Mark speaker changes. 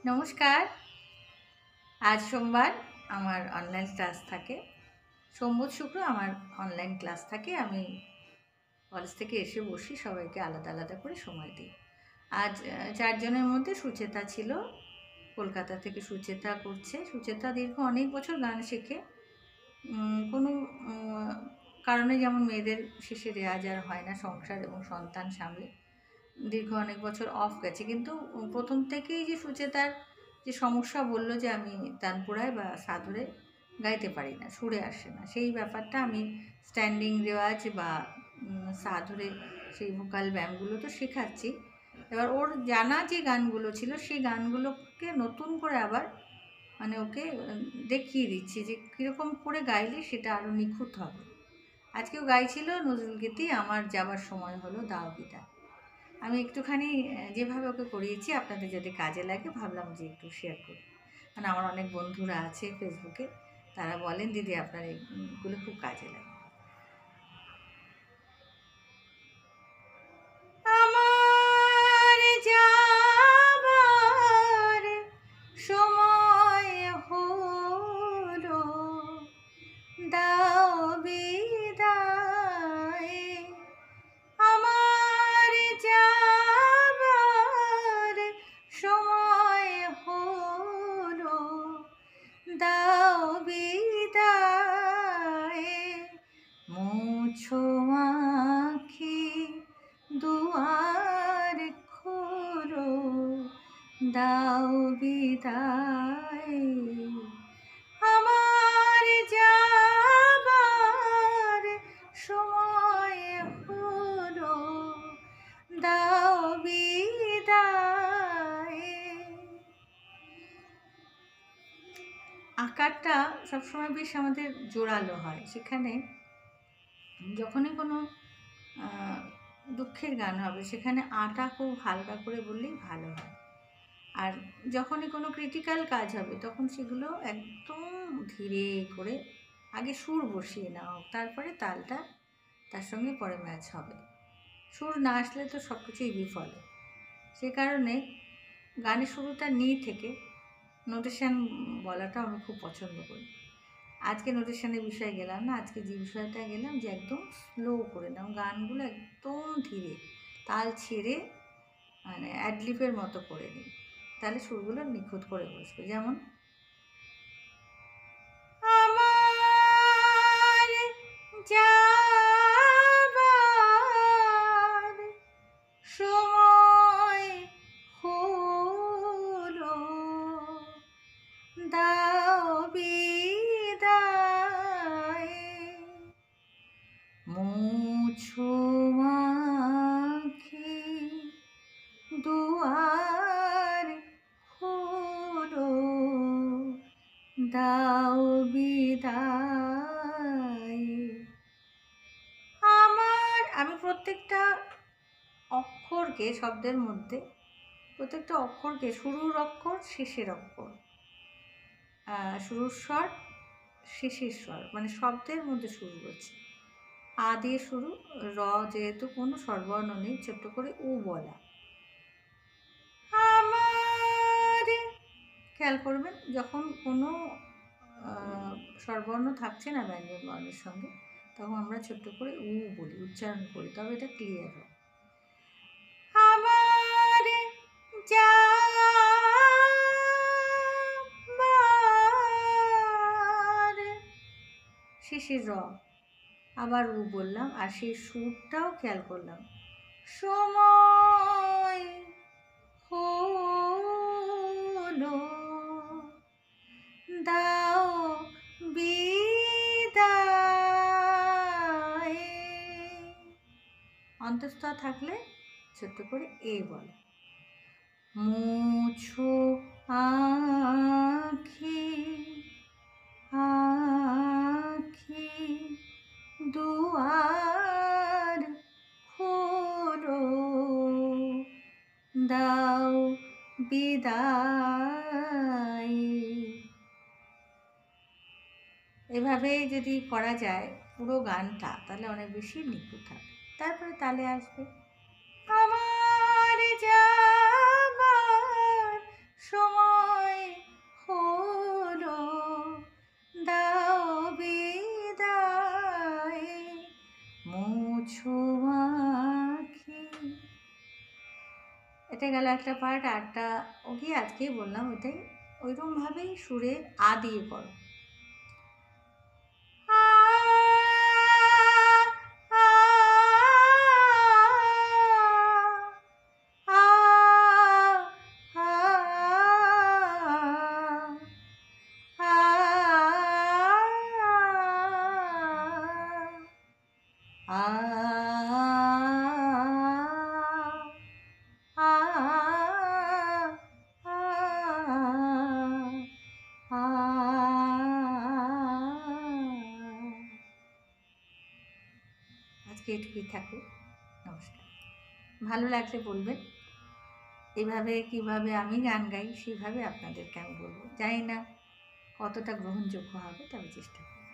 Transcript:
Speaker 1: নমস্কার। আজ সোমবার আমার অনলাইন ক্লাস থাকে। সোম বুধ শুক্র আমার অনলাইন ক্লাস থাকে। আমি কলেজ থেকে এসে বসি, সবাইকে আলাদা আলাদা করে সময় দিই। আজ ৪ জনের মধ্যে সুচেতা ছিল। কলকাতা থেকে সুচেতা করছে। সুচেতা দীর্ঘ অনেক বছর গান শেখে। কোনো কারণে, যেমন মেয়েদের শেষে রেওয়াজ আর হয় না সংসার এবং সন্তান সামলে, দীর্ঘ অনেক বছর অফ গেছে। কিন্তু প্রথম থেকেই যে সুচেতার যে সমস্যা বলল যে আমি তানপুরায় বা সাধুরে গাইতে পারি না, সুরে আসে না, সেই ব্যাপারটা আমি স্ট্যান্ডিং রেওয়াজ বা সাধুরে সেই ভোকাল ব্যায়ামগুলো তো শেখাচ্ছি। এবার ওর জানা যে গানগুলো ছিল সেই গানগুলোকে নতুন করে আবার ওকে দেখিয়ে দিচ্ছি যে কীরকম করে গাইলে সেটা আরও নিখুঁত হবে। আজকেও গাইছিল নজরুলগীতি আমার যাবার সময় হলো দাও বিদায়। আমি একটুখানি যেভাবে ওকে করিয়েছি আপনাদের যদি কাজে লাগে ভাবলাম যে একটু শেয়ার করি। আমার অনেক বন্ধুরা আছে ফেসবুকে, তারা বলেন দিদি আপনার এইগুলো খুব কাজে লাগে। আমার যাবার সময় হলো দাও বিদায়। আমার যাবার সময় হলো দাও বিদায়। মুছো আঁখি দুয়ার খোলো দাও বিদায়। আমার যাবার সময় হলো দাও বিদায়। আকারটা সবসময় বেশ আমাদের জোরালো হয়। সেখানে যখনই কোনো দুঃখের গান হবে সেখানে আটা খুব হালকা করে বললেই ভালো হয়। আর যখনই কোনো ক্রিটিক্যাল কাজ হবে তখন সেগুলো একদম ধীরে করে আগে সুর বসিয়ে নেওয়া হোক, তারপরে তালটা তার সঙ্গে পরে ম্যাচ হবে। সুর না আসলে তো সব কিছুই বিফলে। সে কারণে গানের শুরুটা নি থেকে নোটেশন বলাটা আমি খুব পছন্দ করি। আজকে নোটেশনের বিষয়ে গেলাম না, আজকে যে বিষয়টা গেলাম যে একদম স্লো করে নাও, গানগুলো একদম ধীরে তাল ছেড়ে অ্যাডলিপের মতো করে নিই, তাহলে সুরগুলো নিখুঁত করে বসবে। যেমন আমার যাবার সময় হলো দাও বিদায়। মুছো আঁখি দুয়ার খোলো দাও বিদায়। আমি প্রত্যেকটা অক্ষরকে, শব্দের মধ্যে প্রত্যেকটা অক্ষরকে, শুরুর অক্ষর শেষের অক্ষর, শুরুর স্বর শেষের স্বর, শব্দের মধ্যে শুরু হচ্ছে আ দিয়ে শুরু, র যেহেতু কোনো স্বরবর্ণ নেই ছোট্ট করে উ বলা। আমার খেয়াল করবেন যখন কোনো স্বরবর্ণ থাকছে না ব্যঞ্জন বর্ণের সঙ্গে, তখন আমরা ছোট্ট করে উ বলি, উচ্চারণ করি, তবে এটা ক্লিয়ার হয়। আমার যাবার শেষে র, আবার উ বললাম, আর সেই সুরটাও খেয়াল করলাম। সময় হলো দাও বিদায়। অন্তঃস্থ থাকলে ছোট্ট করে এ বলে। মুছো আঁখি আঁখি দুয়ার খোলো দাও বিদায়। এভাবে যদি করা যায় পুরো গানটা, তাহলে অনেক বেশি নিখুঁত হবে। তারপরে তালে আসবে আমার যাবার সময় গেল একটা পার্ট, আরটা ওকে আজকেই বললাম ওইটাই ওইরকমভাবেই সুরে আ দিয়ে করো। আজকে এটুকুই থাকুক। নমস্কার। ভালো লাগলে বলবেন। এভাবে কিভাবে আমি গান গাই সেভাবে আপনাদেরকে আমি বলবো। জানি না কতটা গ্রহণযোগ্য হবে, তবে চেষ্টা করব।